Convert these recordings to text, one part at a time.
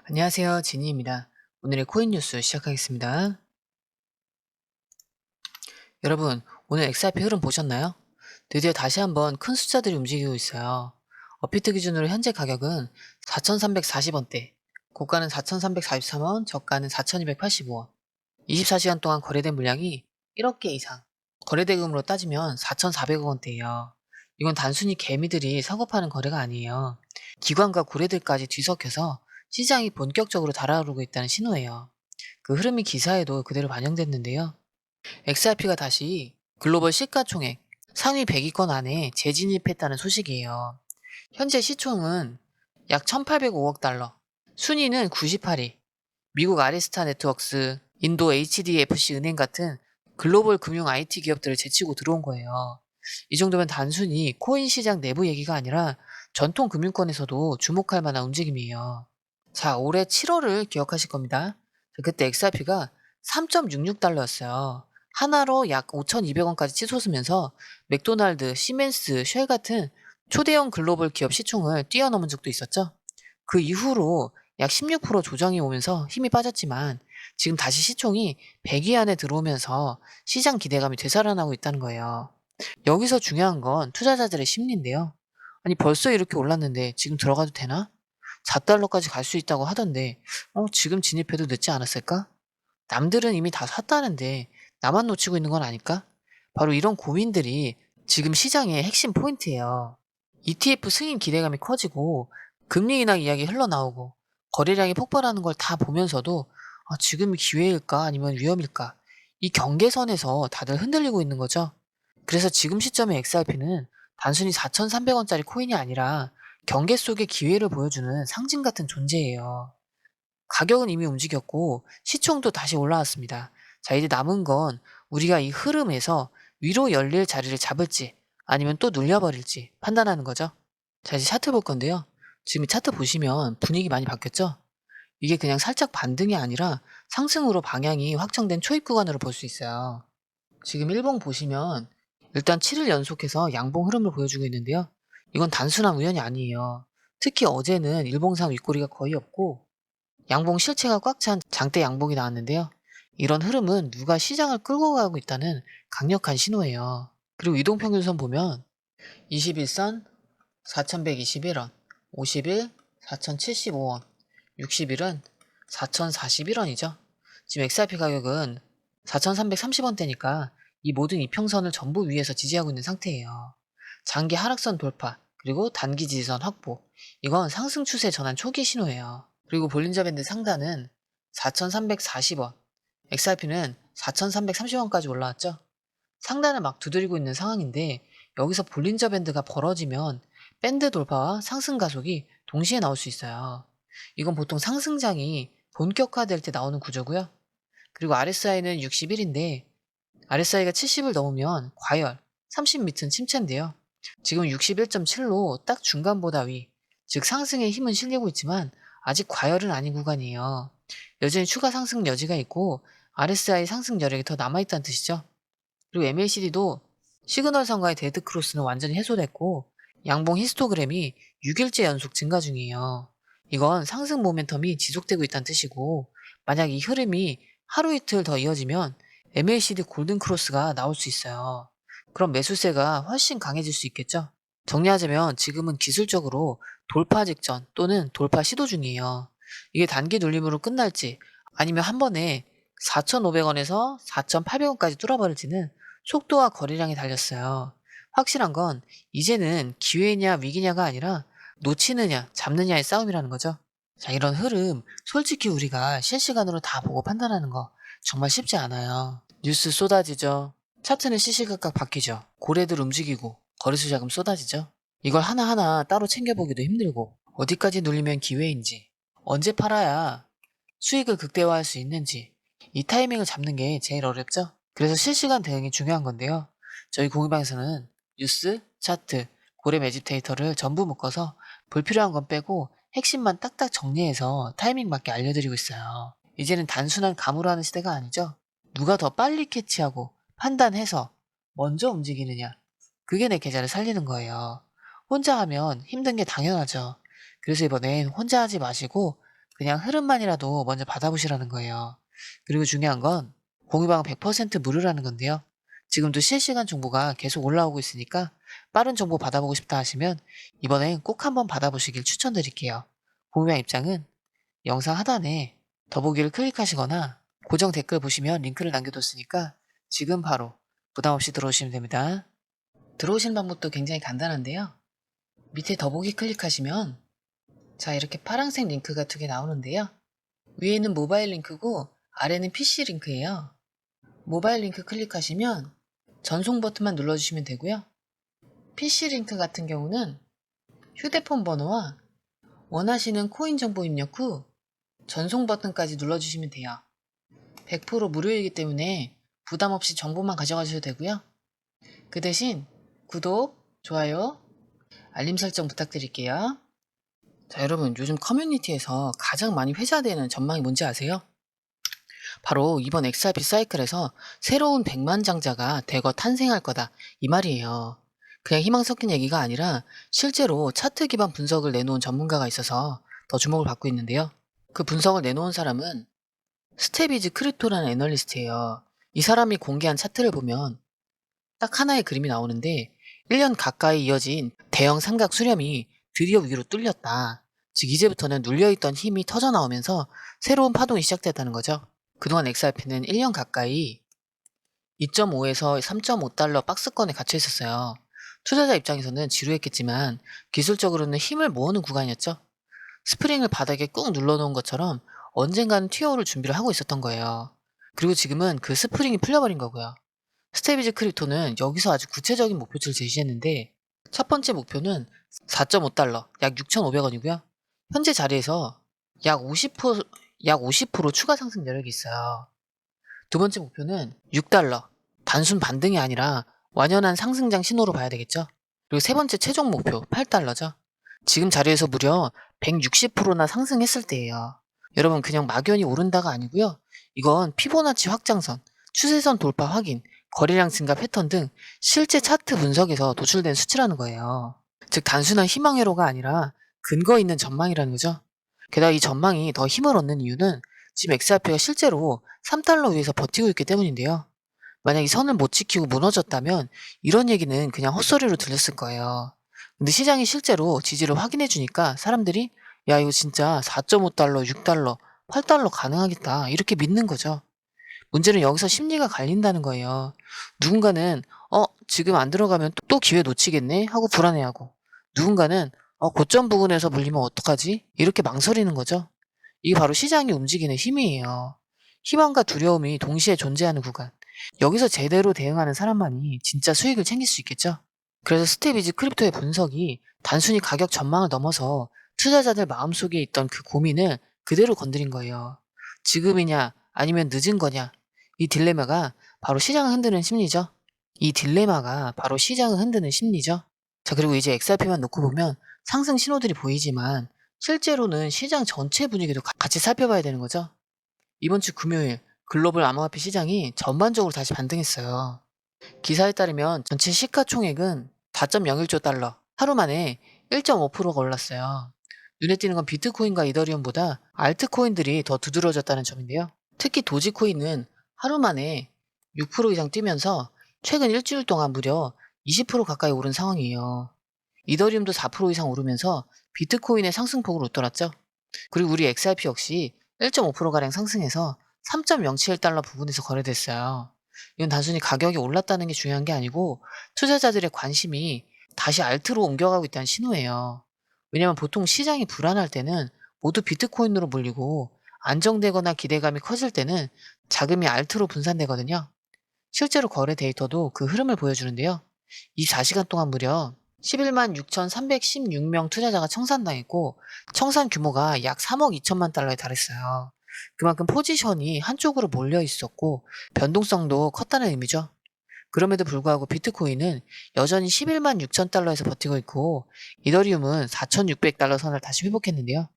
안녕하세요. 지니입니다. 오늘의 코인 뉴스 시작하겠습니다. 여러분, 오늘 XRP 흐름 보셨나요? 드디어 다시 한번 큰 숫자들이 움직이고 있어요. 업비트 기준으로 현재 가격은 4,340원대, 고가는 4,343원, 저가는 4,285원. 24시간 동안 거래된 물량이 1억 개 이상. 거래대금으로 따지면 4,400억 원대예요. 이건 단순히 개미들이 사고파는 거래가 아니에요. 기관과 고래들까지 뒤섞여서 시장이 본격적으로 달아오르고 있다는 신호예요. 그 흐름이 기사에도 그대로 반영됐는데요. XRP가 다시 글로벌 시가총액 상위 100위권 안에 재진입했다는 소식이에요. 현재 시총은 약 1,805억 달러, 순위는 98위, 미국 아리스타 네트워크스, 인도 HDFC 은행 같은 글로벌 금융 IT 기업들을 제치고 들어온 거예요. 이 정도면 단순히 코인 시장 내부 얘기가 아니라 전통 금융권에서도 주목할 만한 움직임이에요. 자, 올해 7월을 기억하실 겁니다. 그때 XRP가 3.66달러였어요. 하나로 약 5,200원까지 치솟으면서 맥도날드, 시멘스, 쉘 같은 초대형 글로벌 기업 시총을 뛰어넘은 적도 있었죠. 그 이후로 약 16% 조정이 오면서 힘이 빠졌지만 지금 다시 시총이 100위 안에 들어오면서 시장 기대감이 되살아나고 있다는 거예요. 여기서 중요한 건 투자자들의 심리인데요. 아니 벌써 이렇게 올랐는데 지금 들어가도 되나? 4달러까지 갈 수 있다고 하던데 지금 진입해도 늦지 않았을까? 남들은 이미 다 샀다는데 나만 놓치고 있는 건 아닐까? 바로 이런 고민들이 지금 시장의 핵심 포인트예요. ETF 승인 기대감이 커지고 금리 인하 이야기 흘러나오고 거래량이 폭발하는 걸 다 보면서도 지금이 기회일까 아니면 위험일까? 이 경계선에서 다들 흔들리고 있는 거죠. 그래서 지금 시점의 XRP는 단순히 4,300원짜리 코인이 아니라 경계 속의 기회를 보여주는 상징 같은 존재예요. 가격은 이미 움직였고 시총도 다시 올라왔습니다. 자, 이제 남은 건 우리가 이 흐름에서 위로 열릴 자리를 잡을지 아니면 또 눌려버릴지 판단하는 거죠. 자, 이제 차트 볼 건데요. 지금 이 차트 보시면 분위기 많이 바뀌었죠? 이게 그냥 살짝 반등이 아니라 상승으로 방향이 확정된 초입 구간으로 볼 수 있어요. 지금 일봉 보시면 일단 7일 연속해서 양봉 흐름을 보여주고 있는데요. 이건 단순한 우연이 아니에요. 특히 어제는 일봉상 윗꼬리가 거의 없고 양봉 실체가 꽉 찬 장대 양봉이 나왔는데요. 이런 흐름은 누가 시장을 끌고 가고 있다는 강력한 신호예요. 그리고 이동평균선 보면 21선 4,121원, 50일 4,075원, 60일은 4,041원이죠. 지금 XRP 가격은 4,330원대니까 이 모든 이평선을 전부 위에서 지지하고 있는 상태예요. 장기 하락선 돌파, 그리고 단기 지지선 확보. 이건 상승 추세 전환 초기 신호예요. 그리고 볼린저 밴드 상단은 4,340원, XRP는 4,330원까지 올라왔죠. 상단을 막 두드리고 있는 상황인데 여기서 볼린저 밴드가 벌어지면 밴드 돌파와 상승 가속이 동시에 나올 수 있어요. 이건 보통 상승장이 본격화될 때 나오는 구조고요. 그리고 RSI는 61인데 RSI가 70을 넘으면 과열, 30m는 침체인데요. 지금 61.7로 딱 중간보다 위, 즉 상승의 힘은 실리고 있지만 아직 과열은 아닌 구간이에요. 여전히 추가 상승 여지가 있고 RSI 상승 여력이 더 남아있다는 뜻이죠. 그리고 MACD도 시그널선과의 데드크로스는 완전히 해소됐고 양봉 히스토그램이 6일째 연속 증가 중이에요. 이건 상승 모멘텀이 지속되고 있다는 뜻이고 만약 이 흐름이 하루 이틀 더 이어지면 MACD 골든크로스가 나올 수 있어요. 그럼 매수세가 훨씬 강해질 수 있겠죠? 정리하자면 지금은 기술적으로 돌파 직전 또는 돌파 시도 중이에요. 이게 단기 눌림으로 끝날지 아니면 한 번에 4,500원에서 4,800원까지 뚫어버릴지는 속도와 거래량이 달렸어요. 확실한 건 이제는 기회냐 위기냐가 아니라 놓치느냐 잡느냐의 싸움이라는 거죠. 자, 이런 흐름 솔직히 우리가 실시간으로 다 보고 판단하는 거 정말 쉽지 않아요. 뉴스 쏟아지죠. 차트는 시시각각 바뀌죠. 고래들 움직이고 거래소 자금 쏟아지죠. 이걸 하나하나 따로 챙겨보기도 힘들고 어디까지 눌리면 기회인지 언제 팔아야 수익을 극대화할 수 있는지 이 타이밍을 잡는 게 제일 어렵죠. 그래서 실시간 대응이 중요한 건데요. 저희 공유방에서는 뉴스, 차트, 고래 매집데이터를 전부 묶어서 불필요한 건 빼고 핵심만 딱딱 정리해서 타이밍 맞게 알려드리고 있어요. 이제는 단순한 감으로 하는 시대가 아니죠. 누가 더 빨리 캐치하고 판단해서 먼저 움직이느냐. 그게 내 계좌를 살리는 거예요. 혼자 하면 힘든 게 당연하죠. 그래서 이번엔 혼자 하지 마시고 그냥 흐름만이라도 먼저 받아보시라는 거예요. 그리고 중요한 건 공유방 100% 무료라는 건데요. 지금도 실시간 정보가 계속 올라오고 있으니까 빠른 정보 받아보고 싶다 하시면 이번엔 꼭 한번 받아보시길 추천드릴게요. 공유방 입장은 영상 하단에 더보기를 클릭하시거나 고정 댓글 보시면 링크를 남겨뒀으니까 지금 바로 부담없이 들어오시면 됩니다. 들어오시는 방법도 굉장히 간단한데요. 밑에 더보기 클릭하시면 자, 이렇게 파란색 링크가 2개 나오는데요. 위에는 모바일 링크고 아래는 PC 링크예요. 모바일 링크 클릭하시면 전송 버튼만 눌러주시면 되고요. PC 링크 같은 경우는 휴대폰 번호와 원하시는 코인 정보 입력 후 전송 버튼까지 눌러주시면 돼요. 100% 무료이기 때문에 부담 없이 정보만 가져가셔도 되고요. 그 대신 구독, 좋아요, 알림 설정 부탁드릴게요. 자, 여러분, 요즘 커뮤니티에서 가장 많이 회자되는 전망이 뭔지 아세요? 바로 이번 XRP 사이클에서 새로운 백만장자가 대거 탄생할 거다, 이 말이에요. 그냥 희망 섞인 얘기가 아니라 실제로 차트 기반 분석을 내놓은 전문가가 있어서 더 주목을 받고 있는데요. 그 분석을 내놓은 사람은 스테비즈 크립토라는 애널리스트예요. 이 사람이 공개한 차트를 보면 딱 하나의 그림이 나오는데 1년 가까이 이어진 대형 삼각 수렴이 드디어 위로 뚫렸다. 즉 이제부터는 눌려있던 힘이 터져 나오면서 새로운 파동이 시작됐다는 거죠. 그동안 XRP는 1년 가까이 2.5에서 3.5달러 박스권에 갇혀 있었어요. 투자자 입장에서는 지루했겠지만 기술적으로는 힘을 모으는 구간이었죠. 스프링을 바닥에 꾹 눌러놓은 것처럼 언젠가는 튀어오를 준비를 하고 있었던 거예요. 그리고 지금은 그 스프링이 풀려버린 거고요. 스테비즈 크립토는 여기서 아주 구체적인 목표치를 제시했는데 첫 번째 목표는 4.5달러, 약 6,500원이고요. 현재 자리에서 약 50% 추가 상승 여력이 있어요. 두 번째 목표는 6달러, 단순 반등이 아니라 완연한 상승장 신호로 봐야 되겠죠. 그리고 세 번째 최종 목표 8달러죠. 지금 자리에서 무려 160%나 상승했을 때예요. 여러분, 그냥 막연히 오른다가 아니고요. 이건 피보나치 확장선, 추세선 돌파 확인, 거래량 증가 패턴 등 실제 차트 분석에서 도출된 수치라는 거예요. 즉 단순한 희망 회로가 아니라 근거 있는 전망이라는 거죠. 게다가 이 전망이 더 힘을 얻는 이유는 지금 XRP가 실제로 3달러 위에서 버티고 있기 때문인데요. 만약 이 선을 못 지키고 무너졌다면 이런 얘기는 그냥 헛소리로 들렸을 거예요. 근데 시장이 실제로 지지를 확인해 주니까 사람들이 야, 이거 진짜 4.5달러, 6달러, 8달러 가능하겠다, 이렇게 믿는 거죠. 문제는 여기서 심리가 갈린다는 거예요. 누군가는 지금 안 들어가면 또 기회 놓치겠네 하고 불안해하고, 누군가는 고점 부근에서 물리면 어떡하지? 이렇게 망설이는 거죠. 이게 바로 시장이 움직이는 힘이에요. 희망과 두려움이 동시에 존재하는 구간. 여기서 제대로 대응하는 사람만이 진짜 수익을 챙길 수 있겠죠. 그래서 스테비즈 크립토의 분석이 단순히 가격 전망을 넘어서 투자자들 마음속에 있던 그 고민을 그대로 건드린 거예요. 지금이냐 아니면 늦은 거냐, 이 딜레마가 바로 시장을 흔드는 심리죠. 자, 그리고 이제 XRP만 놓고 보면 상승 신호들이 보이지만 실제로는 시장 전체 분위기도 같이 살펴봐야 되는 거죠. 이번 주 금요일 글로벌 암호화폐 시장이 전반적으로 다시 반등했어요. 기사에 따르면 전체 시가총액은 4.01조 달러, 하루 만에 1.5%가 올랐어요. 눈에 띄는 건 비트코인과 이더리움보다 알트코인들이 더 두드러졌다는 점인데요. 특히 도지코인은 하루 만에 6% 이상 뛰면서 최근 일주일 동안 무려 20% 가까이 오른 상황이에요. 이더리움도 4% 이상 오르면서 비트코인의 상승폭을 웃돌았죠. 그리고 우리 XRP 역시 1.5%가량 상승해서 3.071달러 부근에서 거래됐어요. 이건 단순히 가격이 올랐다는 게 중요한 게 아니고 투자자들의 관심이 다시 알트로 옮겨가고 있다는 신호예요. 왜냐면 보통 시장이 불안할 때는 모두 비트코인으로 몰리고 안정되거나 기대감이 커질 때는 자금이 알트로 분산되거든요. 실제로 거래 데이터도 그 흐름을 보여주는데요. 24시간 동안 무려 11만 6,316명 투자자가 청산당했고 청산 규모가 약 3억 2천만 달러에 달했어요. 그만큼 포지션이 한쪽으로 몰려 있었고 변동성도 컸다는 의미죠. 그럼에도 불구하고 비트코인은 여전히 11만 6천 달러에서 버티고 있고 이더리움은 4,600달러 선을 다시 회복했는데요.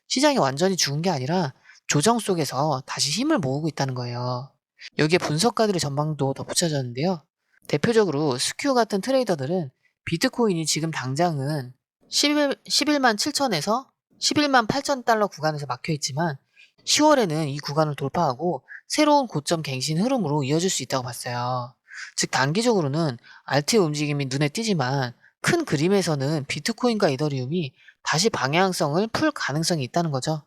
시장이 완전히 죽은 게 아니라 조정 속에서 다시 힘을 모으고 있다는 거예요. 여기에 분석가들의 전망도 덧붙여졌는데요. 대표적으로 스큐 같은 트레이더들은 비트코인이 지금 당장은 11만 7천에서 11만 8천 달러 구간에서 막혀 있지만 10월에는 이 구간을 돌파하고 새로운 고점 갱신 흐름으로 이어질 수 있다고 봤어요. 즉 단기적으로는 알트의 움직임이 눈에 띄지만 큰 그림에서는 비트코인과 이더리움이 다시 방향성을 풀 가능성이 있다는 거죠.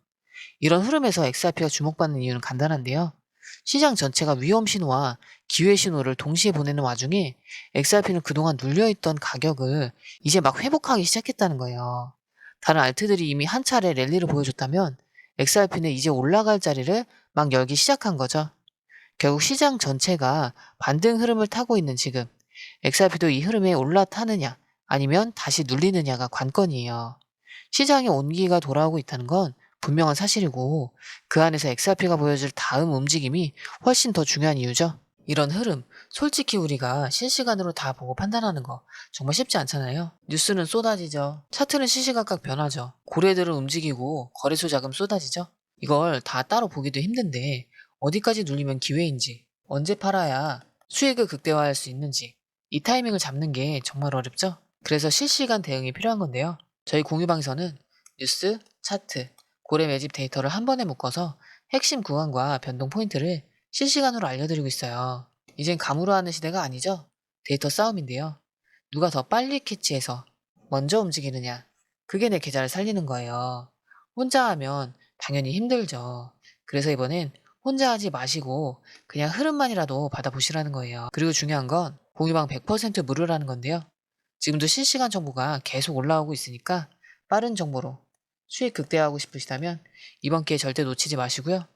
이런 흐름에서 XRP가 주목받는 이유는 간단한데요. 시장 전체가 위험 신호와 기회 신호를 동시에 보내는 와중에 XRP는 그동안 눌려있던 가격을 이제 막 회복하기 시작했다는 거예요. 다른 알트들이 이미 한 차례 랠리를 보여줬다면 XRP는 이제 올라갈 자리를 막 열기 시작한 거죠. 결국 시장 전체가 반등 흐름을 타고 있는 지금 XRP도 이 흐름에 올라타느냐 아니면 다시 눌리느냐가 관건이에요. 시장의 온기가 돌아오고 있다는 건 분명한 사실이고 그 안에서 XRP가 보여줄 다음 움직임이 훨씬 더 중요한 이유죠. 이런 흐름, 솔직히 우리가 실시간으로 다 보고 판단하는 거 정말 쉽지 않잖아요. 뉴스는 쏟아지죠. 차트는 시시각각 변하죠. 고래들은 움직이고 거래소 자금 쏟아지죠. 이걸 다 따로 보기도 힘든데 어디까지 눌리면 기회인지, 언제 팔아야 수익을 극대화할 수 있는지 이 타이밍을 잡는 게 정말 어렵죠. 그래서 실시간 대응이 필요한 건데요. 저희 공유방에서는 뉴스, 차트, 고래 매집 데이터를 한 번에 묶어서 핵심 구간과 변동 포인트를 실시간으로 알려드리고 있어요. 이젠 감으로 하는 시대가 아니죠. 데이터 싸움인데요. 누가 더 빨리 캐치해서 먼저 움직이느냐. 그게 내 계좌를 살리는 거예요. 혼자 하면 당연히 힘들죠. 그래서 이번엔 혼자 하지 마시고 그냥 흐름만이라도 받아보시라는 거예요. 그리고 중요한 건 공유방 100% 무료라는 건데요. 지금도 실시간 정보가 계속 올라오고 있으니까 빠른 정보로 수익 극대화하고 싶으시다면 이번 기회 절대 놓치지 마시고요.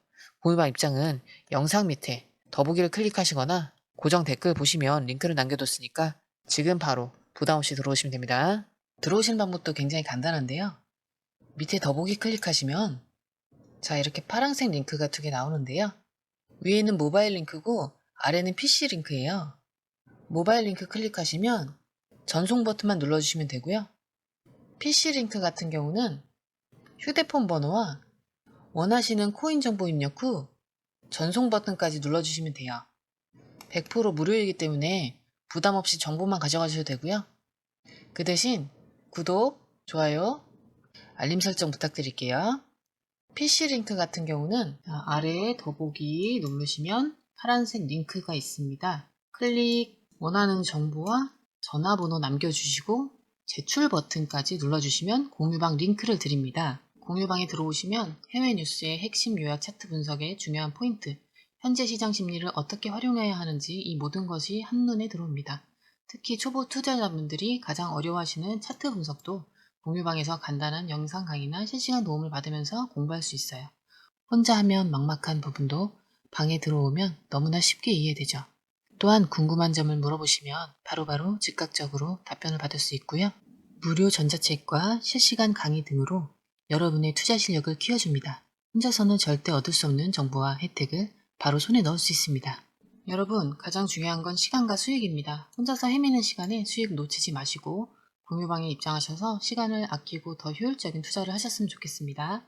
공유방 입장은 영상 밑에 더보기를 클릭하시거나 고정 댓글 보시면 링크를 남겨뒀으니까 지금 바로 부담 없이 들어오시면 됩니다. 들어오시는 방법도 굉장히 간단한데요. 밑에 더보기 클릭하시면 자 이렇게 파란색 링크가 두 개 나오는데요. 위에는 모바일 링크고 아래는 PC 링크예요. 모바일 링크 클릭하시면 전송 버튼만 눌러주시면 되고요. PC 링크 같은 경우는 휴대폰 번호와 원하시는 코인 정보 입력 후 전송 버튼까지 눌러주시면 돼요. 100% 무료이기 때문에 부담 없이 정보만 가져가셔도 되고요. 그 대신 구독, 좋아요, 알림 설정 부탁드릴게요. PC 링크 같은 경우는 아래에 더보기 누르시면 파란색 링크가 있습니다. 클릭, 원하는 정보와 전화번호 남겨주시고 제출 버튼까지 눌러주시면 공유방 링크를 드립니다. 공유방에 들어오시면 해외 뉴스의 핵심 요약 차트 분석의 중요한 포인트, 현재 시장 심리를 어떻게 활용해야 하는지 이 모든 것이 한눈에 들어옵니다. 특히 초보 투자자분들이 가장 어려워하시는 차트 분석도 공유방에서 간단한 영상 강의나 실시간 도움을 받으면서 공부할 수 있어요. 혼자 하면 막막한 부분도 방에 들어오면 너무나 쉽게 이해되죠. 또한 궁금한 점을 물어보시면 바로바로 즉각적으로 답변을 받을 수 있고요. 무료 전자책과 실시간 강의 등으로 여러분의 투자 실력을 키워줍니다. 혼자서는 절대 얻을 수 없는 정보와 혜택을 바로 손에 넣을 수 있습니다. 여러분, 가장 중요한 건 시간과 수익입니다. 혼자서 헤매는 시간에 수익 놓치지 마시고 공유방에 입장하셔서 시간을 아끼고 더 효율적인 투자를 하셨으면 좋겠습니다.